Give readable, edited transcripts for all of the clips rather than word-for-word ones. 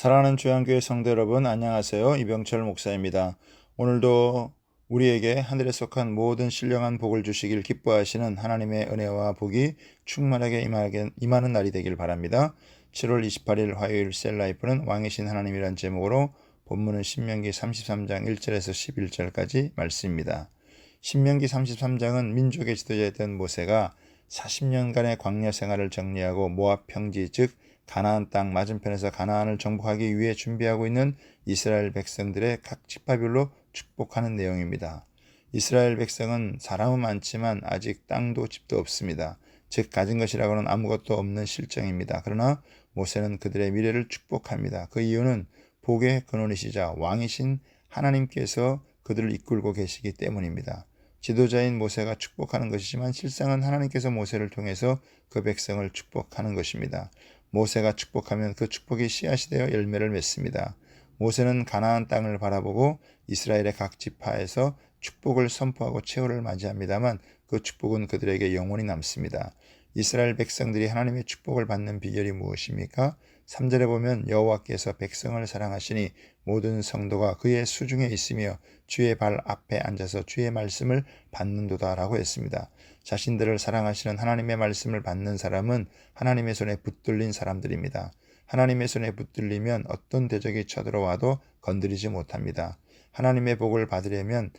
사랑하는 주양교회 성도 여러분, 안녕하세요. 이병철 목사입니다. 오늘도 우리에게 하늘에 속한 모든 신령한 복을 주시길 기뻐하시는 하나님의 은혜와 복이 충만하게 임하는 날이 되길 바랍니다. 7월 28일 화요일 셀라이프는 왕이신 하나님이란 제목으로 본문은 신명기 33장 1절에서 11절까지 말씀입니다. 신명기 33장은 민족의 지도자였던 모세가 40년간의 광야 생활을 정리하고 모압 평지 즉 가나안 땅 맞은편에서 가나안을 정복하기 위해 준비하고 있는 이스라엘 백성들의 각 지파별로 축복하는 내용입니다. 이스라엘 백성은 사람은 많지만 아직 땅도 집도 없습니다. 즉 가진 것이라고는 아무것도 없는 실정입니다. 그러나 모세는 그들의 미래를 축복합니다. 그 이유는 복의 근원이시자 왕이신 하나님께서 그들을 이끌고 계시기 때문입니다. 지도자인 모세가 축복하는 것이지만 실상은 하나님께서 모세를 통해서 그 백성을 축복하는 것입니다. 모세가 축복하면 그 축복이 씨앗이 되어 열매를 맺습니다. 모세는 가나안 땅을 바라보고 이스라엘의 각 지파에서 축복을 선포하고 최후를 맞이합니다만 그 축복은 그들에게 영원히 남습니다. 이스라엘 백성들이 하나님의 축복을 받는 비결이 무엇입니까? 3절에 보면 여호와께서 백성을 사랑하시니 모든 성도가 그의 수중에 있으며 주의 발 앞에 앉아서 주의 말씀을 받는도다 라고 했습니다. 자신들을 사랑하시는 하나님의 말씀을 받는 사람은 하나님의 손에 붙들린 사람들입니다. 하나님의 손에 붙들리면 어떤 대적이 쳐들어와도 건드리지 못합니다. 하나님의 복을 받으려면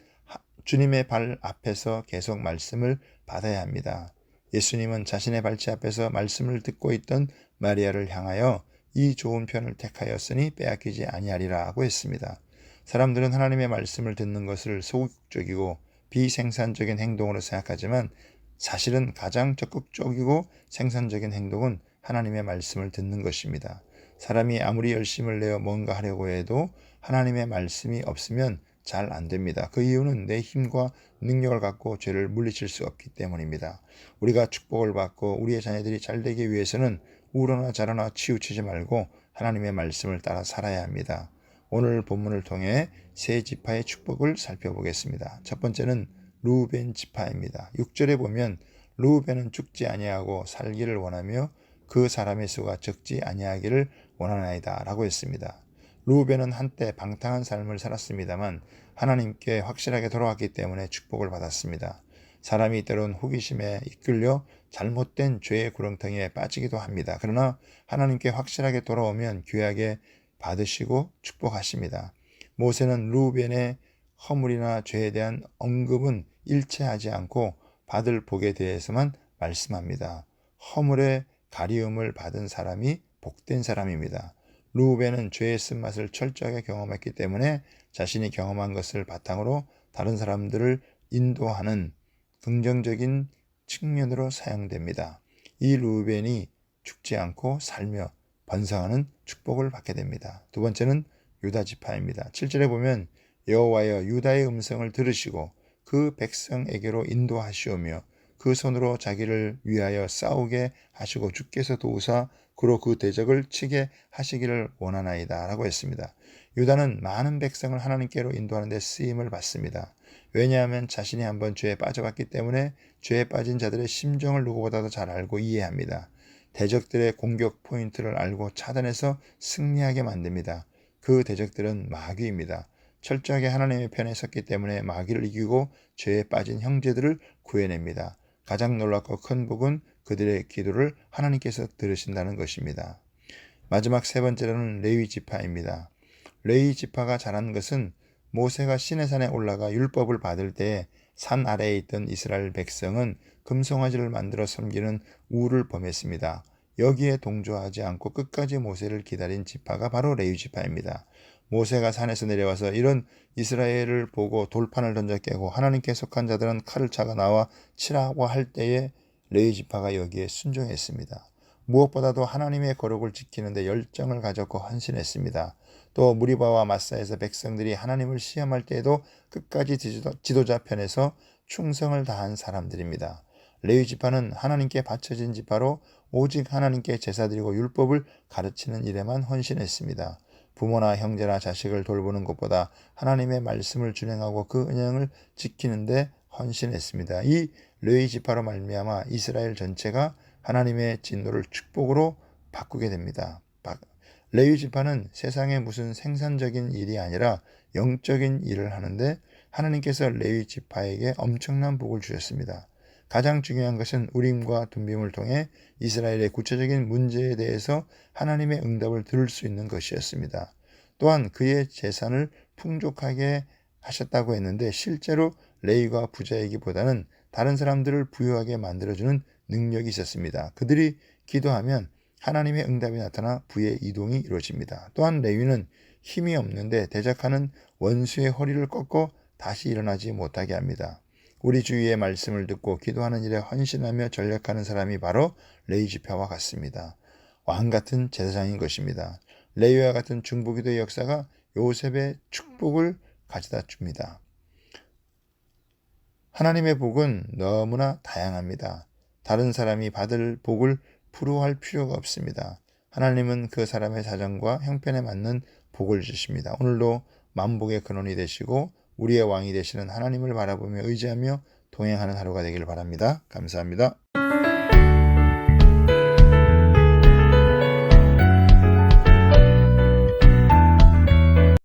주님의 발 앞에서 계속 말씀을 받아야 합니다. 예수님은 자신의 발치 앞에서 말씀을 듣고 있던 마리아를 향하여 이 좋은 편을 택하였으니 빼앗기지 아니하리라 하고 했습니다. 사람들은 하나님의 말씀을 듣는 것을 소극적이고 비생산적인 행동으로 생각하지만 사실은 가장 적극적이고 생산적인 행동은 하나님의 말씀을 듣는 것입니다. 사람이 아무리 열심을 내어 뭔가 하려고 해도 하나님의 말씀이 없으면 잘 안 됩니다. 그 이유는 내 힘과 능력을 갖고 죄를 물리칠 수 없기 때문입니다. 우리가 축복을 받고 우리의 자녀들이 잘 되기 위해서는 우러나 자라나 치우치지 말고 하나님의 말씀을 따라 살아야 합니다. 오늘 본문을 통해 세 지파의 축복을 살펴보겠습니다. 첫 번째는 르우벤 지파입니다. 6절에 보면 르우벤은 죽지 아니하고 살기를 원하며 그 사람의 수가 적지 아니하기를 원하나이다 라고 했습니다. 르우벤은 한때 방탕한 삶을 살았습니다만 하나님께 확실하게 돌아왔기 때문에 축복을 받았습니다. 사람이 때론 호기심에 이끌려 잘못된 죄의 구렁텅이에 빠지기도 합니다. 그러나 하나님께 확실하게 돌아오면 귀하게 받으시고 축복하십니다. 모세는 르우벤의 허물이나 죄에 대한 언급은 일체하지 않고 받을 복에 대해서만 말씀합니다. 허물의 가리움을 받은 사람이 복된 사람입니다. 르우벤은 죄의 쓴맛을 철저하게 경험했기 때문에 자신이 경험한 것을 바탕으로 다른 사람들을 인도하는 긍정적인 측면으로 사용됩니다. 이 르우벤이 죽지 않고 살며 번성하는 축복을 받게 됩니다. 두 번째는 유다 지파입니다. 7절에 보면 여호와여 유다의 음성을 들으시고 그 백성에게로 인도하시오며 그 손으로 자기를 위하여 싸우게 하시고 주께서 도우사 그로 그 대적을 치게 하시기를 원하나이다 라고 했습니다. 유다는 많은 백성을 하나님께로 인도하는 데 쓰임을 받습니다. 왜냐하면 자신이 한번 죄에 빠져봤기 때문에 죄에 빠진 자들의 심정을 누구보다도 잘 알고 이해합니다. 대적들의 공격 포인트를 알고 차단해서 승리하게 만듭니다. 그 대적들은 마귀입니다. 철저하게 하나님의 편에 섰기 때문에 마귀를 이기고 죄에 빠진 형제들을 구해냅니다. 가장 놀랍고 큰 복은 그들의 기도를 하나님께서 들으신다는 것입니다. 마지막 세 번째로는 레위 지파입니다. 레위 지파가 잘한 것은 모세가 시내산에 올라가 율법을 받을 때에 산 아래에 있던 이스라엘 백성은 금송아지를 만들어 섬기는 우를 범했습니다. 여기에 동조하지 않고 끝까지 모세를 기다린 지파가 바로 레위 지파입니다. 모세가 산에서 내려와서 이런 이스라엘을 보고 돌판을 던져 깨고 하나님께 속한 자들은 칼을 차가 나와 치라고 할 때에 레위 지파가 여기에 순종했습니다. 무엇보다도 하나님의 거룩을 지키는 데 열정을 가졌고 헌신했습니다. 또 무리바와 마사에서 백성들이 하나님을 시험할 때에도 끝까지 지도자 편에서 충성을 다한 사람들입니다. 레위 지파는 하나님께 바쳐진 지파로 오직 하나님께 제사드리고 율법을 가르치는 일에만 헌신했습니다. 부모나 형제나 자식을 돌보는 것보다 하나님의 말씀을 준행하고 그 은행을 지키는 데 헌신했습니다. 이 레위 지파로 말미암아 이스라엘 전체가 하나님의 진노를 축복으로 바꾸게 됩니다. 레위 지파는 세상에 무슨 생산적인 일이 아니라 영적인 일을 하는데 하나님께서 레위 지파에게 엄청난 복을 주셨습니다. 가장 중요한 것은 우림과 둠빔을 통해 이스라엘의 구체적인 문제에 대해서 하나님의 응답을 들을 수 있는 것이었습니다. 또한 그의 재산을 풍족하게 하셨다고 했는데 실제로 레위가 부자이기보다는 다른 사람들을 부유하게 만들어주는 능력이 있었습니다. 그들이 기도하면 하나님의 응답이 나타나 부의 이동이 이루어집니다. 또한 레위는 힘이 없는데 대적하는 원수의 허리를 꺾고 다시 일어나지 못하게 합니다. 우리 주위의 말씀을 듣고 기도하는 일에 헌신하며 전력하는 사람이 바로 레위 지파와 같습니다. 왕 같은 제사장인 것입니다. 레위와 같은 중보기도의 역사가 요셉의 축복을 가져다 줍니다. 하나님의 복은 너무나 다양합니다. 다른 사람이 받을 복을 부러워할 필요가 없습니다. 하나님은 그 사람의 사정과 형편에 맞는 복을 주십니다. 오늘도 만복의 근원이 되시고 우리의 왕이 되시는 하나님을 바라보며 의지하며 동행하는 하루가 되기를 바랍니다. 감사합니다.